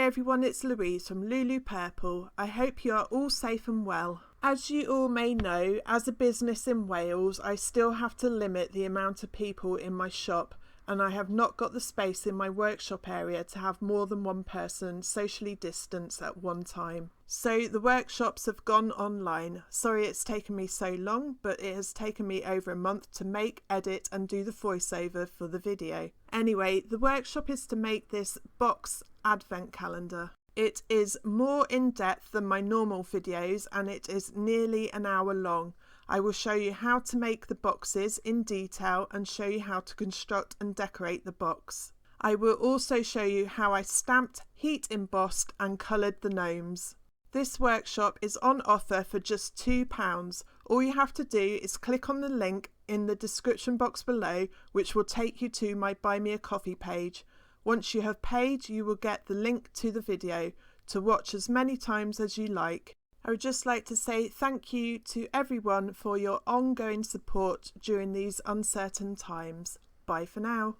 Hi everyone, it's Louise from Louloupurple. I hope you are all safe and well. As you all may know, as a business in Wales, I still have to limit the amount of people in my shop, and I have not got the space in my workshop area to have more than one person socially distanced at one time. So the workshops have gone online. Sorry it's taken me so long, but it has taken me over a month to make, edit and do the voiceover for the video. Anyway, the workshop is to make this box advent calendar. It is more in depth than my normal videos and it is nearly an hour long. I will show you how to make the boxes in detail and show you how to construct and decorate the box. I will also show you how I stamped, heat embossed and coloured the gnomes. This workshop is on offer for just £2. All you have to do is click on the link in the description box below, which will take you to my Buy Me a Coffee page. Once you have paid, you will get the link to the video to watch as many times as you like. I would just like to say thank you to everyone for your ongoing support during these uncertain times. Bye for now.